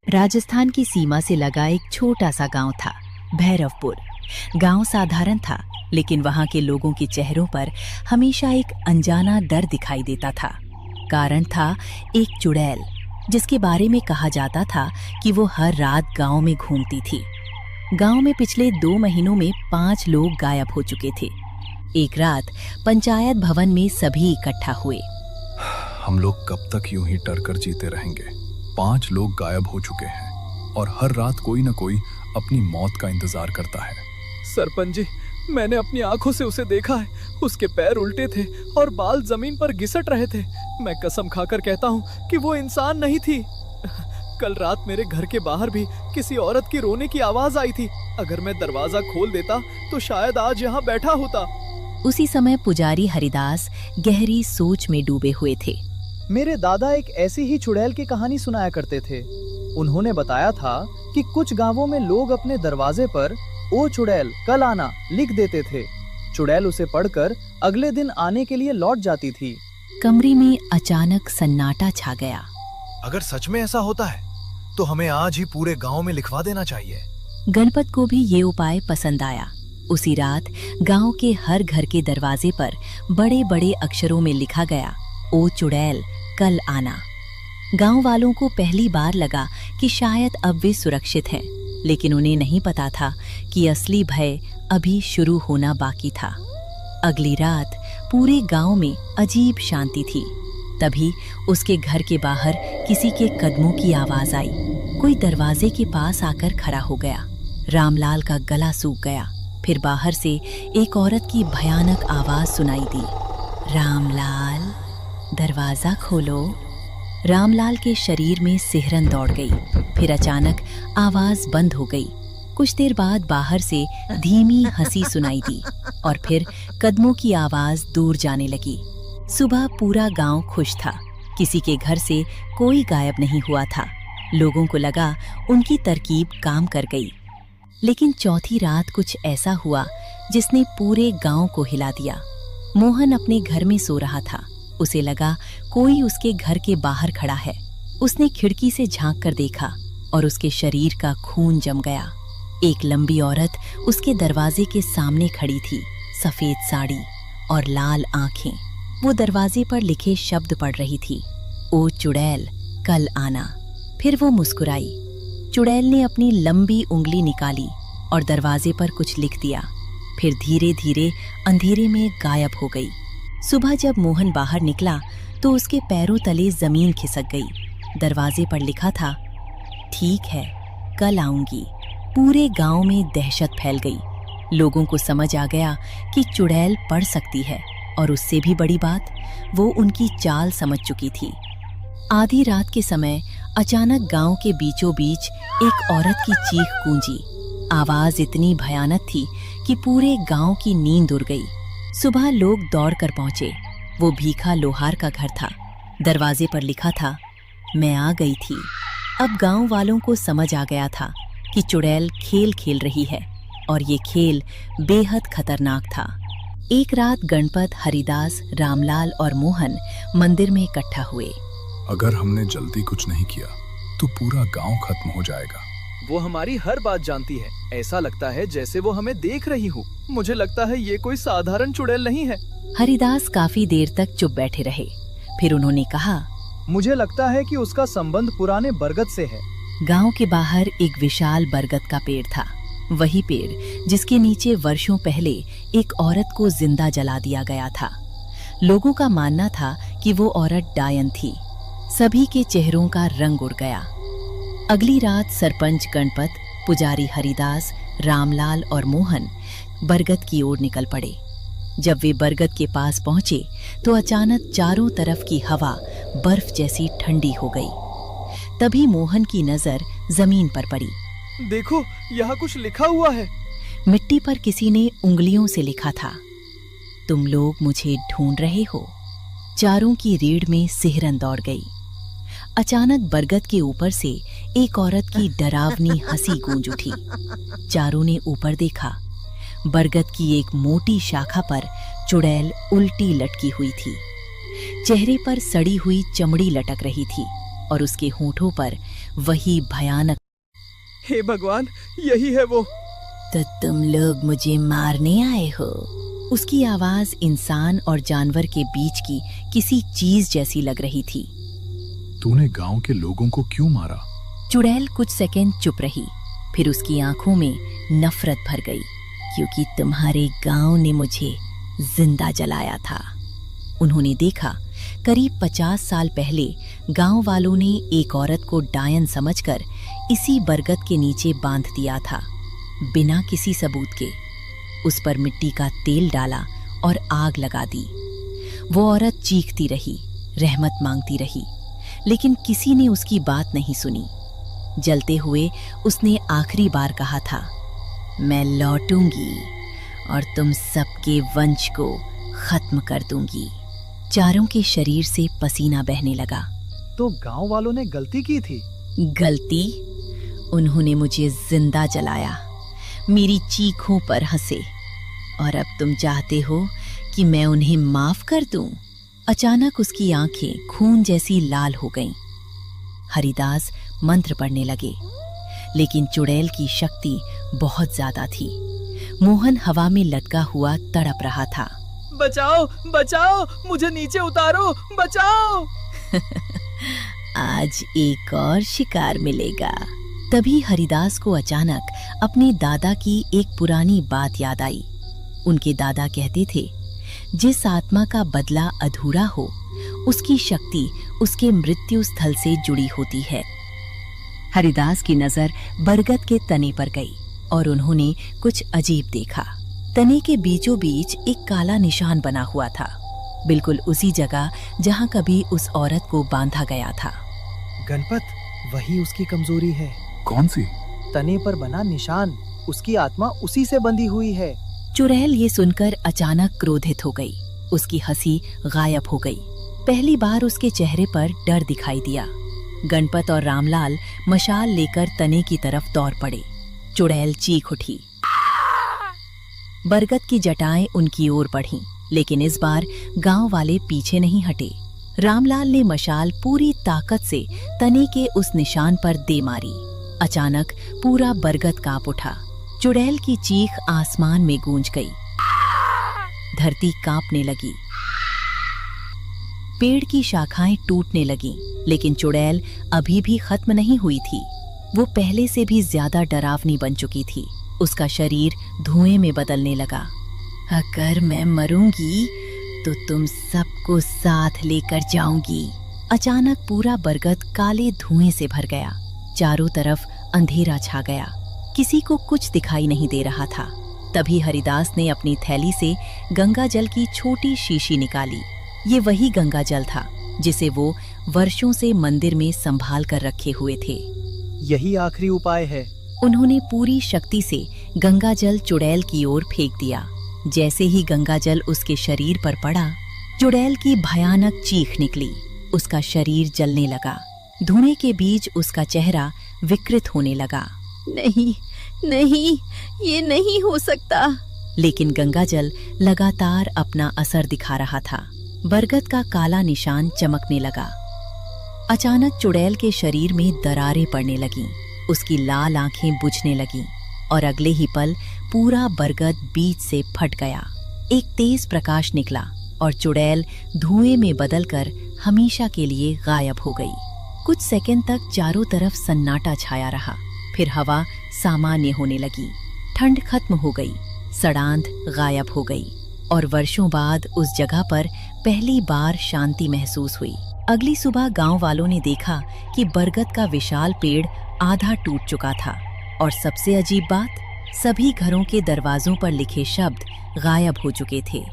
राजस्थान की सीमा से लगा एक छोटा सा गांव था, भैरवपुर। गांव साधारण था, लेकिन वहां के लोगों के चेहरों पर हमेशा एक अनजाना डर दिखाई देता था। कारण था एक चुड़ैल, जिसके बारे में कहा जाता था कि वो हर रात गांव में घूमती थी। गांव में पिछले 2 महीनों में 5 लोग गायब हो चुके थे। एक रात पंचायत भवन में सभी इकट्ठा हुए। हम लोग कब तक यूं ही डर कर जीते रहेंगे? 5 लोग गायब हो चुके हैं और हर रात कोई न कोई अपनी मौत का इंतजार करता है। सरपंच जी, मैंने अपनी आंखों से उसे देखा है। उसके पैर उल्टे थे और बाल जमीन पर घिसट रहे थे। मैं कसम खाकर कहता हूँ कि वो इंसान नहीं थी। कल रात मेरे घर के बाहर भी किसी औरत की रोने की आवाज आई थी। अगर मैं दरवाजा खोल देता तो शायद आज यहाँ बैठा होता। उसी समय पुजारी हरिदास गहरी सोच में डूबे हुए थे। मेरे दादा एक ऐसी ही चुड़ैल की कहानी सुनाया करते थे। उन्होंने बताया था कि कुछ गांवों में लोग अपने दरवाजे पर "ओ चुड़ैल कल आना" लिख देते थे। चुड़ैल उसे पढ़कर अगले दिन आने के लिए लौट जाती थी। कमरे में अचानक सन्नाटा छा गया। अगर सच में ऐसा होता है तो हमें आज ही पूरे गांव में लिखवा देना चाहिए। गणपत को भी ये उपाय पसंद आया। उसी रात गांव के हर घर के दरवाजे पर बड़े बड़े अक्षरों में लिखा गया, "ओ चुड़ैल कल आना"। गांव वालों को पहली बार लगा कि शायद अब वे सुरक्षित हैं, लेकिन उन्हें नहीं पता था कि असली भय अभी शुरू होना बाकी था। अगली रात पूरे गांव में अजीब शांति थी। तभी उसके घर के बाहर किसी के कदमों की आवाज आई। कोई दरवाजे के पास आकर खड़ा हो गया। रामलाल का गला सूख गया। फिर बाहर से एक औरत की भयानक आवाज सुनाई दी, "रामलाल, दरवाजा खोलो"। रामलाल के शरीर में सिहरन दौड़ गई। फिर अचानक आवाज बंद हो गई। कुछ देर बाद बाहर से धीमी हंसी सुनाई दी और फिर कदमों की आवाज दूर जाने लगी। सुबह पूरा गांव खुश था। किसी के घर से कोई गायब नहीं हुआ था। लोगों को लगा उनकी तरकीब काम कर गई। लेकिन चौथी रात कुछ ऐसा हुआ जिसने पूरे गांव को हिला दिया। मोहन अपने घर में सो रहा था। उसे लगा कोई उसके घर के बाहर खड़ा है। उसने खिड़की से झांक कर देखा और उसके शरीर का खून जम गया। एक लंबी औरत उसके दरवाजे के सामने खड़ी थी, सफेद साड़ी और लाल आंखें। वो दरवाजे पर लिखे शब्द पढ़ रही थी, "ओ चुड़ैल कल आना"। फिर वो मुस्कुराई। चुड़ैल ने अपनी लंबी उंगली निकाली और दरवाजे पर कुछ लिख दिया। फिर धीरे धीरे अंधेरे में गायब हो गई। सुबह जब मोहन बाहर निकला तो उसके पैरों तले जमीन खिसक गई। दरवाजे पर लिखा था, "ठीक है, कल आऊंगी"। पूरे गांव में दहशत फैल गई। लोगों को समझ आ गया कि चुड़ैल पढ़ सकती है और उससे भी बड़ी बात, वो उनकी चाल समझ चुकी थी। आधी रात के समय अचानक गांव के बीचों बीच एक औरत की चीख गूंजी। आवाज इतनी भयानक थी कि पूरे गांव की नींद उड़ गई। सुबह लोग दौड़कर पहुंचे। वो भीखा लोहार का घर था। दरवाजे पर लिखा था, "मैं आ गई थी"। अब गांव वालों को समझ आ गया था कि चुड़ैल खेल खेल रही है और ये खेल बेहद खतरनाक था। एक रात गणपत, हरिदास, रामलाल और मोहन मंदिर में इकट्ठा हुए। अगर हमने जल्दी कुछ नहीं किया तो पूरा गांव खत्म हो जाएगा। वो हमारी हर बात जानती है। ऐसा लगता है जैसे वो हमें देख रही हो। मुझे लगता है ये कोई साधारण चुड़ैल नहीं है। हरिदास काफी देर तक चुप बैठे रहे। फिर उन्होंने कहा, मुझे लगता है कि उसका संबंध पुराने बरगद से है। गांव के बाहर एक विशाल बरगद का पेड़ था। वही पेड़ जिसके नीचे वर्षों पहले एक औरत को जिंदा जला दिया गया था। लोगों का मानना था कि वो औरत डायन थी। सभी के चेहरों का रंग उड़ गया। अगली रात सरपंच गणपत, पुजारी हरिदास, रामलाल और मोहन बरगद की ओर निकल पड़े। जब वे बरगद के पास पहुंचे तो अचानक चारों तरफ की हवा बर्फ जैसी ठंडी हो गई। तभी मोहन की नजर जमीन पर पड़ी। देखो, यहाँ कुछ लिखा हुआ है। मिट्टी पर किसी ने उंगलियों से लिखा था, "तुम लोग मुझे ढूंढ रहे हो"। चारों की रीढ़ में सिहरन दौड़ गई। अचानक बरगद के ऊपर से एक औरत की डरावनी हंसी गूंज उठी। चारों ने ऊपर देखा। बरगद की एक मोटी शाखा पर चुड़ैल उल्टी लटकी हुई थी। चेहरे पर सड़ी हुई चमड़ी लटक रही थी। और उसके होठों पर वही भयानक, हे भगवान, यही है वो। तो तुम लोग मुझे मारने आए हो। उसकी आवाज इंसान और जानवर के बीच की किसी चीज जैसी लग रही थी। तूने गांव के लोगों को क्यों मारा? चुड़ैल कुछ सेकंड चुप रही, फिर उसकी आंखों में नफरत भर गई। क्योंकि तुम्हारे गांव ने मुझे जिंदा जलाया था। उन्होंने देखा, करीब 50 साल पहले गांव वालों ने एक औरत को डायन समझकर इसी बरगद के नीचे बांध दिया था, बिना किसी सबूत के। उस पर मिट्टी का तेल डाला और आग लगा दी। वो औरत चीखती रही, रहमत मांगती रही, लेकिन किसी ने उसकी बात नहीं सुनी। जलते हुए उसने आखिरी बार कहा था, मैं लौटूंगी और तुम सबके वंश को खत्म कर दूंगी। चारों के शरीर से पसीना बहने लगा। तो गांव वालों ने गलती की थी? गलती? उन्होंने मुझे जिंदा जलाया, मेरी चीखों पर हंसे, और अब तुम चाहते हो कि मैं उन्हें माफ कर दूं? अचानक उसकी आंखें खून जैसी लाल हो गईं। हरिदास मंत्र पढ़ने लगे, लेकिन चुड़ैल की शक्ति बहुत ज्यादा थी। मोहन हवा में लटका हुआ तड़प रहा था। बचाओ, बचाओ, मुझे नीचे उतारो, बचाओ। आज एक और शिकार मिलेगा। तभी हरिदास को अचानक अपने दादा की एक पुरानी बात याद आई। उनके दादा कहते थे, जिस आत्मा का बदला अधूरा हो, उसकी शक्ति उसके मृत्यु स्थल से जुड़ी होती है। हरिदास की नजर बरगद के तने पर गई और उन्होंने कुछ अजीब देखा। तने के बीचों बीच एक काला निशान बना हुआ था, बिल्कुल उसी जगह जहां कभी उस औरत को बांधा गया था। गणपत, वही उसकी कमजोरी है। कौन सी? तने पर बना निशान, उसकी आत्मा उसी से बंधी हुई है। चुड़ैल ये सुनकर अचानक क्रोधित हो गई। उसकी हंसी गायब हो गई। पहली बार उसके चेहरे पर डर दिखाई दिया। गणपत और रामलाल मशाल लेकर तने की तरफ दौड़ पड़े। चुड़ैल चीख उठी। बरगद की जटाएं उनकी ओर बढ़ीं, लेकिन इस बार गांव वाले पीछे नहीं हटे। रामलाल ने मशाल पूरी ताकत से तने के उस निशान पर दे मारी। अचानक पूरा बरगद कांप उठा। चुड़ैल की चीख आसमान में गूंज गई। धरती कांपने लगी, पेड़ की शाखाएं टूटने लगीं, लेकिन चुड़ैल अभी भी खत्म नहीं हुई थी। वो पहले से भी ज्यादा डरावनी बन चुकी थी। उसका शरीर धुएं में बदलने लगा। अगर मैं मरूंगी तो तुम सबको साथ लेकर जाऊंगी। अचानक पूरा बरगद काले धुएं से भर गया। चारों तरफ अंधेरा छा गया, किसी को कुछ दिखाई नहीं दे रहा था। तभी हरिदास ने अपनी थैली से गंगा जल की छोटी शीशी निकाली। ये वही गंगा जल था जिसे वो वर्षों से मंदिर में संभाल कर रखे हुए थे। यही आखिरी उपाय है। उन्होंने पूरी शक्ति से गंगा जल चुड़ैल की ओर फेंक दिया। जैसे ही गंगा जल उसके शरीर पर पड़ा, चुड़ैल की भयानक चीख निकली। उसका शरीर जलने लगा। धुएं के बीच उसका चेहरा विकृत होने लगा। नहीं, नहीं, ये नहीं हो सकता। लेकिन गंगा जल लगातार अपना असर दिखा रहा था। बरगद का काला निशान चमकने लगा। अचानक चुड़ैल के शरीर में दरारें पड़ने लगीं। उसकी लाल आंखें बुझने लगीं और अगले ही पल पूरा बरगद बीच से फट गया। एक तेज प्रकाश निकला और चुड़ैल धुएं में बदलकर हमेशा के लिए गायब हो गई। कुछ सेकंड तक चारों तरफ सन्नाटा छाया रहा। फिर हवा सामान्य होने लगी। ठंड खत्म हो गई, सड़ांध गायब हो गई और वर्षों बाद उस जगह पर पहली बार शांति महसूस हुई। अगली सुबह गांव वालों ने देखा कि बरगद का विशाल पेड़ आधा टूट चुका था और सबसे अजीब बात, सभी घरों के दरवाजों पर लिखे शब्द गायब हो चुके थे।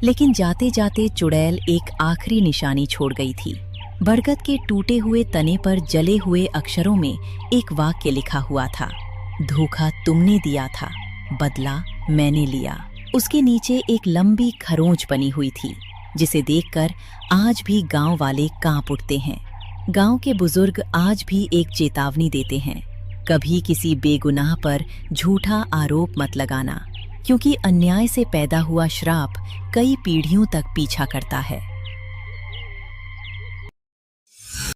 लेकिन जाते जाते चुड़ैल एक आखिरी निशानी छोड़ गई थी। बरगद के टूटे हुए तने पर जले हुए अक्षरों में एक वाक्य लिखा हुआ था, धोखा तुमने दिया था, बदला मैंने लिया। उसके नीचे एक लंबी खरोंच बनी हुई थी, जिसे देखकर आज भी गांव वाले कांप उठते हैं। गांव के बुजुर्ग आज भी एक चेतावनी देते हैं, कभी किसी बेगुनाह पर झूठा आरोप मत लगाना, क्योंकि अन्याय से पैदा हुआ श्राप कई पीढ़ियों तक पीछा करता है।